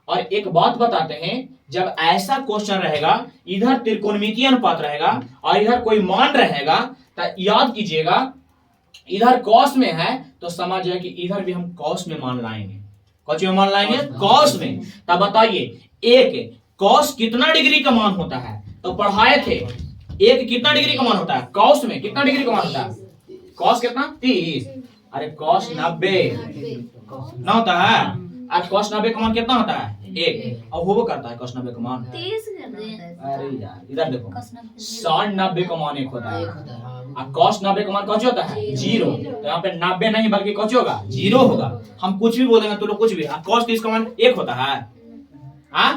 और एक बात बताते हैं, जब ऐसा क्वेश्चन रहेगा इधर त्रिकोणमितीय अनुपात रहेगा और इधर कोई मान रहेगा, तो याद कीजिएगा इधर cos में है तो समझ जाए कि इधर भी हम cos में मान लाएंगे, कौची में मान लाएंगे cos में। तब बताइए एक cos कितना डिग्री का मान होता है, तो पढ़ाए थे एक कितना डिग्री का मान होता है cos में, कितना डिग्री का मान होता है cos कितना 30, अरे cos 90 ना होता है, और cos 90 का मान कितना होता है 1, और वो करता है cos 90 का मान 30 कर दे। अरे यार इधर देखो sin 90 का मान 1 होता है, और cos 90 का मान कौन होता है 0, तो यहाँ पे 90 नहीं बल्कि कौन होगा 0 होगा। हम कुछ भी बोलेंगे तो लोग कुछ भी, cos 30 का मान 1 होता है, हाँ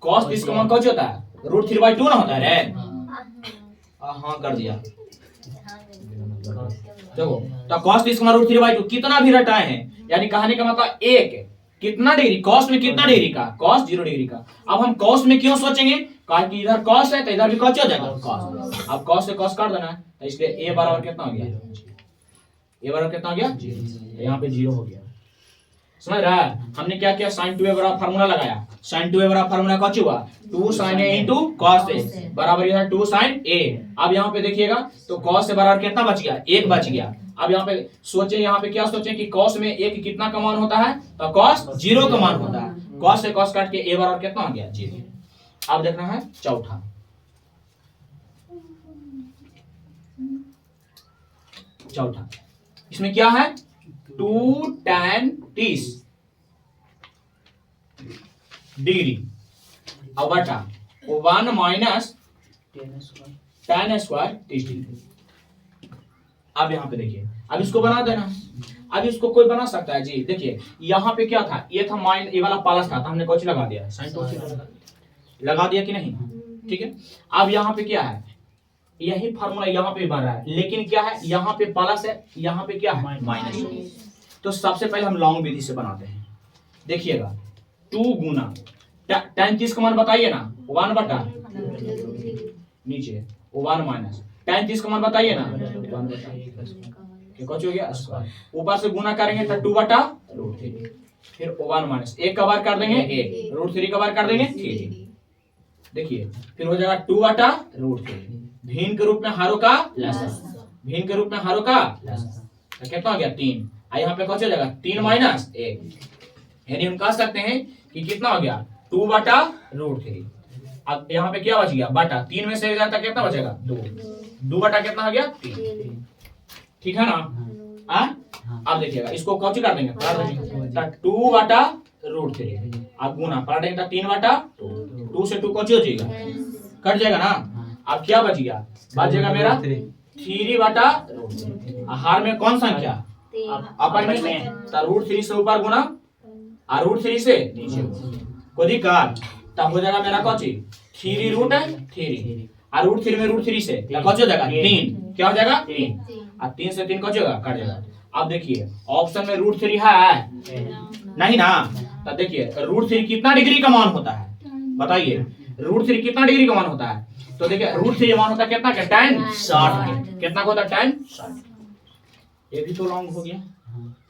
cos 30 का मान कौन होता है √3/2 ना होता है रे, हाँ कर दिया। देखो तो cos 30 का मान √3/2 कितना भी रटाए हैं, यानी कहने का मतलब एक कितना डिग्री cos में कितना डिग्री का cos 0 डिग्री का। अब हम cos में क्यों सोचेंगे, कारण कि इधर cos है तो इधर भी cos हो जाएगा cos, अब cos से cos काट देना है, तो इसलिए a बराबर कितना हो गया, a बराबर कितना हो गया, तो यहाँ पे 0 हो गया। समझ रहा है, हमने क्या किया sin 2a बराबर फार्मूला लगाया, sin 2a बराबर फार्मूला क्या हुआ 2 sin a into cos a बराबर इधर 2 sin a। अब यहाँ पे देखिएगा तो cos से बराबर कितना बच गया 1 बच गया। अब यहाँ पे सोचें, यहाँ पे क्या सोचें कि cos में 1 कितना का मान होता है, तो cos 0 का मान होता है, cos से cos काट के a बराबर कितना हो गया 0। अब देखना है चौथा, इसमें क्या है 2 tan 30 डिग्री अब बटा 1 माइनस tan स्क्वायर 30 डिग्री। अब यहाँ पे देखिए, अब इसको बना देना। अब इसको कोई बना सकता है जी। देखिए यहाँ पे क्या था, ये था माइन, ये वाला प्लस था, तो हमने कौन सी लगा दिया, साइन टू लगा दिया कि नहीं, ठीक है। अब यहाँ पे क्या है, यही फार्मूला यहाँ पे बन रहा है, लेकिन क्या है, यहाँ पे प्लस है, यहाँ पे क्या है, माइनस। तो सबसे पहले हम लॉन्ग विधि से बनाते हैं। देखिएगा 2 गुना tan 30 का मान बताइए ना, 1 बटा नीचे 1 माइनस tan 30 का मान बताइए ना, 1 बटा कुछ हो गया स्क्वायर, ऊपर से गुना करेंगे तो 2 बटा √3, फिर 1 माइनस 1 का बार कर देंगे 1, √3 का बार कर देंगे 3। देखिए फिर हो जाएगा 2 बटा √3, भिन्न के रूप में हारों का लसाअ, भिन्न के रूप में हारों का लसाअ, तो कितना हो गया 3। और यहाँ पे कौन हो जाएगा 3 माइनस 1, यानी हम कह सकते हैं कि कितना हो गया 2 बटा √3। अब यहाँ पे क्या बच गया बटा, 3 में से जाता कितना बचेगा 2 बटा कितना हो गया 3, ठीक है ना। अब देखिएगा इसको कौची कर देंगे, 2 बटा √3, अब गुना पलट देंगे 3 बटा 2 से 2 कौची हो जाएगा, कट जाएगा ना। अब क्या बच गया, बच जाएगा मेरा 3 बटा √3, हार में कौन संख्या अपर में, √3 से ऊपर गुना और √3 से नीचे, कोई दिक्कत, तब हो जाएगा मेरा कौची 3√3, और √3 में √3 से कौची हो जाएगा 3, क्या हो जाएगा 3, और 3 से 3 कौची होगा, कट जाएगा। अब देखिए ऑप्शन में √3 है नहीं ना, तो देखिए √3 कितना डिग्री का मान होता है, बताइए √3 कितना डिग्री का मान होता है, तो देखिए √3 मान होता है कितना का, tan 60, कितना का होता है tan 60। ये भी तो लॉन्ग हो गया,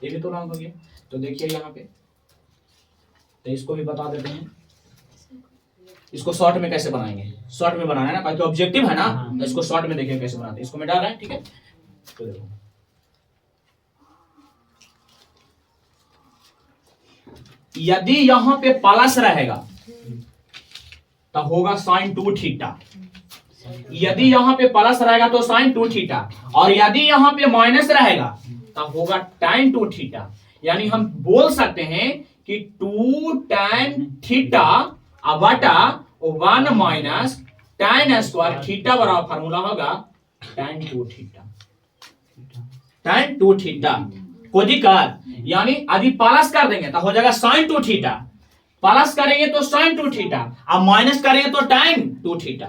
ये भी तो लॉन्ग हो गया। तो देखिए यहाँ पे, तो इसको भी बता देते हैं, इसको शॉर्ट में कैसे बनाएंगे, शॉर्ट में बनाना है ना, क्योंकि ऑब्जेक्टिव है ना, तो इसको शॉर्ट में देखिए कैसे बनाते हैं। इसको मैं डाल रहा है, ठीक है। तो देखो यदि यहां पे प्लस रहेगा तो होगा sin 2 थीटा, यदि यहां पे प्लस रहेगा तो sin 2 थीटा, और यदि यहां पे माइनस रहेगा तो होगा tan 2 थीटा। यानी हम बोल सकते हैं कि 2 tan थीटा बटा 1 माइनस tan स्क्वायर थीटा बराबर फार्मूला होगा tan 2 थीटा, tan 2 थीटा। कोई दिक्कत, यानी यदि प्लस कर देंगे तो हो जाएगा sin 2 थीटा, प्लस करेंगे तो sin 2 थीटा, अब माइनस करेंगे तो tan 2 थीटा।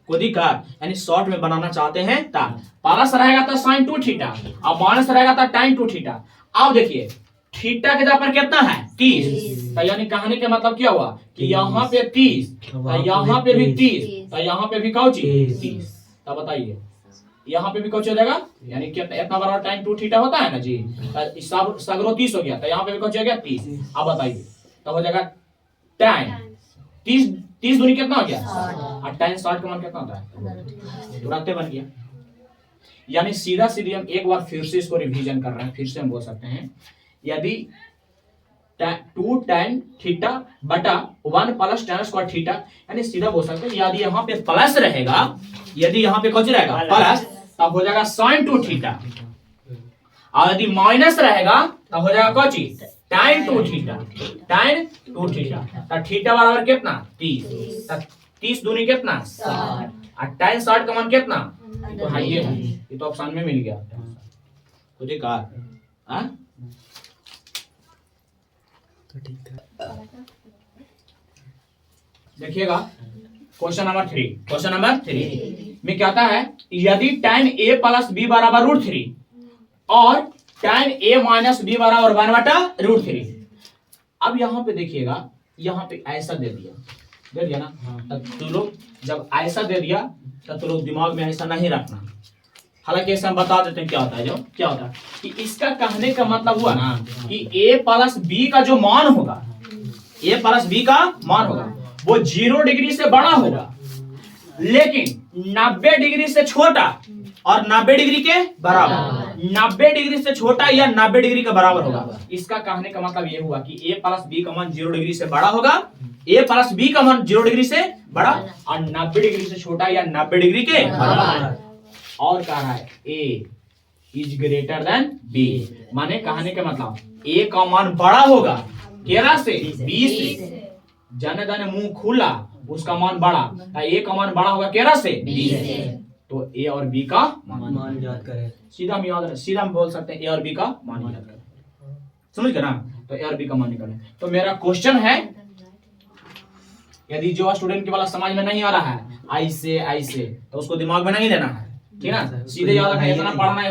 कोई दिक्कत, यानी शॉर्ट में बनाना चाहते हैं तो प्लस रहेगा तो sin 2 थीटा, अब माइनस रहेगा तो tan 2 थीटा। अब देखिए थीटा के जगह पर कितना है 30, तो यानी कहने का मतलब क्या हुआ कि यहाँ पे 30, तो यहाँ पे भी 30, तो यहाँ पे भी कौची 30, तो बताइए यहाँ पे भी कौच हो जाएगा, यानी कि इतना बड़ा tan 2 थीटा होता है ना जी, तो सगरो 30 हो गया, तो यहाँ पे भी कौच हो गया 30। अब बताइए तो हो जाएगा tan 30 दूनी कितना हो गया, और tan 60 का मान कितना होता है, तुरंत बन गया। यानी सीधा सीधी हम एक बार फिर से इसको रिवीजन कर रहे हैं, फिर से हम बोल सकते हैं यदि 2 tan थीटा बटा 1 प्लस tan स्क्वायर थीटा, यानी सीधा बोल सकते हैं यदि यहाँ पे प्लस रहेगा, यदि यहाँ पे कौन रहेगा प्लस, तब हो जाएगा sin 2 थीटा, और यदि माइनस रहेगा तब हो जाएगा कौन tan 2 थीटा, tan 2 थीटा। तो थीटा बराबर कितना 30, 30 दूनी कितना 60, और tan 60 का मान कितना, तो हाँ ये है, ये तो ऑप्शन में मिल गया। तो देखा देखिएगा क्वेश्चन नंबर 3, क्वेश्चन नंबर 3 में क्या आता है, यदि tan a प्लस b बराबर √3 और tan a माइनस b बराबर 1 बटा √3। अब यहाँ पे देखिएगा, यहाँ पे ऐसा दे दिया ना, तब तो लोग जब ऐसा दे दिया तब तो लोग दिमाग में ऐसा नहीं रखना, हालांकि ऐसा हम बता देते हैं क्या होता है। जो क्या होता है कि इसका कहने का मतलब हुआ ना कि a प्लस b का जो मान होगा, a प्लस b का मान होगा वो 0 डिग्री से बड़ा होगा, लेकिन 90 डिग्री से छोटा और 90 डिग्री के बराबर, 90 डिग्री से छोटा या 90 डिग्री के बराबर होगा। इसका कहने का मतलब ये हुआ कि a प्लस b का मान 0 डिग्री से बड़ा होगा, a प्लस b का मान 0 डिग्री से बड़ा और 90 डिग्री से छोटा या 90 डिग्री के बराबर। और कह रहा है a is greater than b, माने कहने का मतलब a का मान बड़ा होगा केरा से b से, जाने जाने मुंह खुला उसका मान बड़ा, a का मान बड़ा होगा केरा से b से। तो ए और बी का मान याद करें। सीधा हम बोल सकते हैं ए और बी का मान याद करें। समझ गए ना? तो ए और बी का मान निकालें। तो मेरा क्वेश्चन है, यदि जो स्टूडेंट के वाला समझ में नहीं आ रहा है ऐसे तो उसको दिमाग में नहीं लेना है, ठीक है ना? सीधे याद रखना, इतना पढ़ना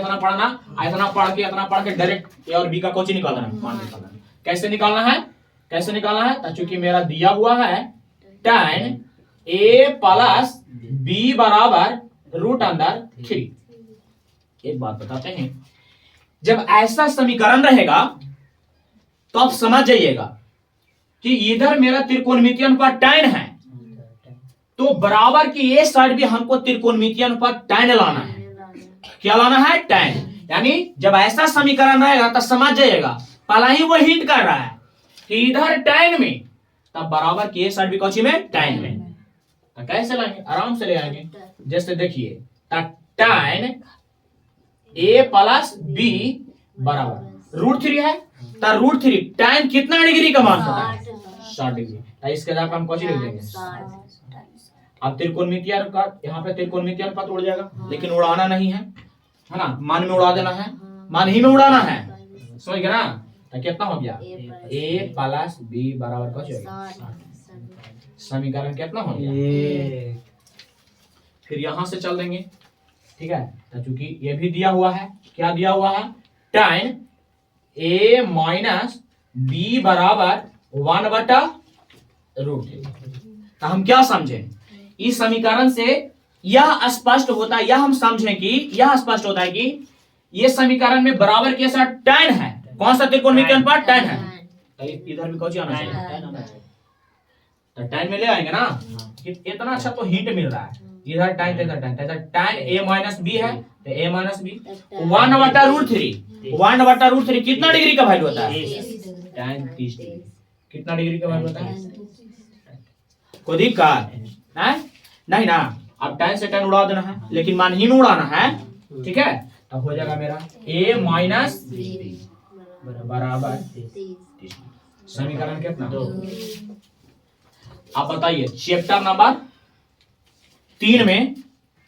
इतना पढ़ के डायरेक्ट ए और बी का कोची निकालना है, मान निकालना है। कैसे निकालना है? चूंकि मेरा दिया हुआ है tan a प्लस b बराबर √3। एक बात बताते हैं, जब ऐसा समीकरण रहेगा तो आप समझ जाइएगा कि इधर मेरा त्रिकोणमितीय अनुपात tan है, तो बराबर की ये साइड भी हमको त्रिकोणमितीय अनुपात tan लाना है। क्या लाना है? tan। यानी जब ऐसा समीकरण रहेगा तो समझ जाइएगा, पहला ही वो हिंट कर रहा है कि इधर tan में, तब बराबर की ये साइड भी कौची में? tan में। तो कैसे लाएंगे? आराम से ले आएंगे। जैसे देखिए, tan a प्लस b बराबर √3 है, तो √3 tan कितना डिग्री का मान होता है? 60 डिग्री। तो इसके जगह पे हम कौची लिख देंगे? अब त्रिकोणमितीय अनुपात, यहाँ पे त्रिकोणमितीय अनुपात उड़ जाएगा, लेकिन उड़ाना नहीं है ना? मान में उड़ा देना है, मान ही में उड़ाना है। समझ गए ना? तो कितना हो गया? a प्लस b बराबर कौची हो गया? समीकरण कितना हो गया? फिर यहां से चल देंगे, ठीक है? तो चूंकि ये भी दिया हुआ है, क्या दिया हुआ है? tan a माइनस b बराबर 1/√3। तो हम क्या समझें इस समीकरण से? यह स्पष्ट होता है, यह हम समझें कि यह स्पष्ट होता है कि ये समीकरण में बराबर के साथ tan है। कौन सा त्रिकोणमितीय अनुपात? tan है। तो इधर भी कौन आना चाहिए? तो tan में ले आएंगे ना? इतना अच्छा तो हिंट मिल रहा है। इधर tan इधर tan a माइनस b है, तो a माइनस b 1/√3 कितना डिग्री का वैल्यू होता है? tan 30 degree. कितना डिग्री का वैल्यू होता है? कोई दिक्कत है? नहीं ना? अब tan से tan उड़ा देना है, लेकिन मान ही में उड़ाना है, ठीक है? तब हो जाएगा मेरा a माइनस बराबर 30। समीकरण कितना? आप बताइए, चैप्टर नंबर 3 में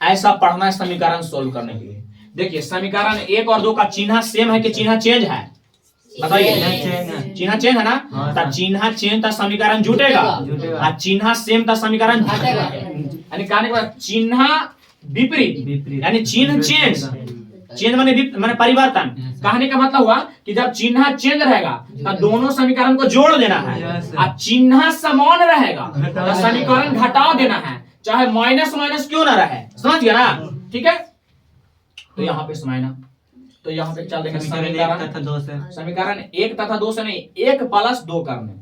ऐसा पढ़ना है समीकरण सोल्व करने के लिए। देखिए, समीकरण 1 और 2 का चिन्ह सेम है कि चिन्ह चेंज है? बताइए। चिन्ह चेंज है ना? तो चिन्ह चेंज था समीकरण जुटेगा, और चिन्ह सेम था समीकरण घटेगा। यानी कहने के बाद चिन्ह विपरीत, यानी चिन्ह चेंज माने परिवर्तन। कहने का मतलब हुआ कि जब चिन्ह चेंज रहेगा तो दोनों समीकरण को जोड़ देना है, और चिन्ह समान रहेगा तो समीकरण घटा देना है, चाहे माइनस माइनस क्यों ना रहे। समझ गया ना? ठीक है? तो यहाँ पे समझना, तो यहाँ पे चल देंगे समीकरण 1 तथा 2 से नहीं, 1 प्लस 2 करने।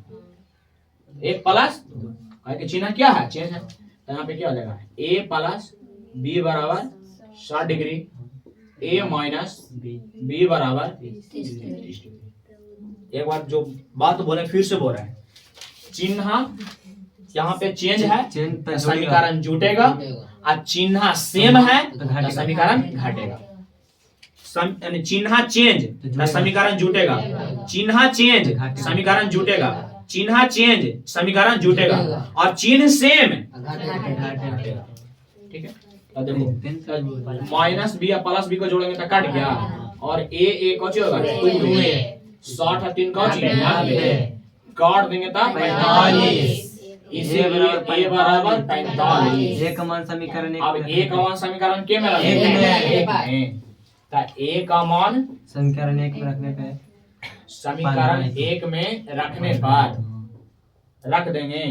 1 प्लस 2 चिन्ह क्या है? चेंज है। तो यहाँ पे क्या हो जाएगा? a प्लस b बराबर 60 डिग्री, a माइनस b बराबर 30 डिग्री। एक बार जो बात बोले फिर से बोल रहे हैं, चिन्ह यहाँ पे चेंज है, समीकरण जुटेगा, और चिन्ह सेम है तो समीकरण घटेगा। चिन्ह चेंज समीकरण जुटेगा, चिन्ह चेंज समीकरण जुटेगा, चिन्ह चेंज समीकरण जुटेगा, और चिन्ह सेम घटेगा। ठीक है? तो देखो, माइनस बी या प्लस बी को जोड़ेंगे तो कट गया, और ए कौन होगा? 2a 60 है, 3 कौन? 90 काट देंगे तो 45। इसीलिए a बराबर 45। एक मान समीकरण अब a का मान समीकरण के में रखेंगे? तो a का मान समीकरण 1 में रखने पे, समीकरण 1 में रखने पर रख देंगे।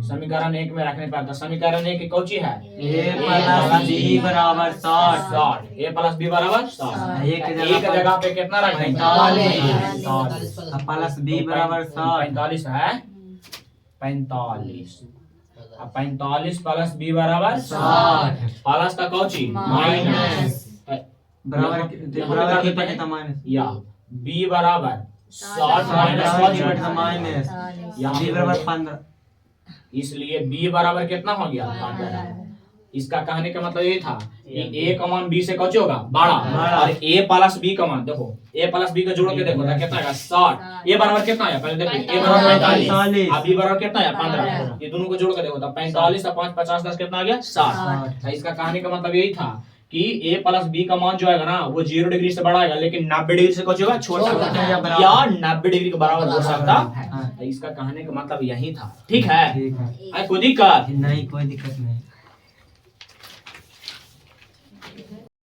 समीकरण 1 में रखने पर तो समीकरण 1 कौची है? a प्लस b बराबर 60। a प्लस b बराबर 60। एक जगह पे कितना रखेंगे? 45। प्लस b बराबर 60। 45 है, 45। अब 45 प्लस b बराबर 60। प्लस का कौची? माइनस। बराबर की पटे माइनस, या b बराबर 60 माइनस माइनस b बराबर 15। इसलिए b बराबर कितना हो गया? 15। इसका कहने का मतलब ये था कि a का मान b से कौन होगा? बड़ा, और a प्लस b का मान देखो, a प्लस b का जोड़ के देखो तो कितना आएगा? 60। a बराबर कितना है? पहले देखो, a बराबर 45, अब b बराबर कितना है? 15। ये दोनों को जोड़ के देखो तो 45 और 5 50 10 कितना आ गया? 60। इसका कहने का मतलब यही था कि a प्लस b का मान जो आएगा ना वो 0 डिग्री से बड़ा आएगा, लेकिन 90 डिग्री से कुछ होगा छोटा या 90 डिग्री के बराबर हो सकता है। इसका कहने का मतलब यही था। ठीक है, ठीक है, कोई दिक्कत नहीं कोई दिक्कत नहीं।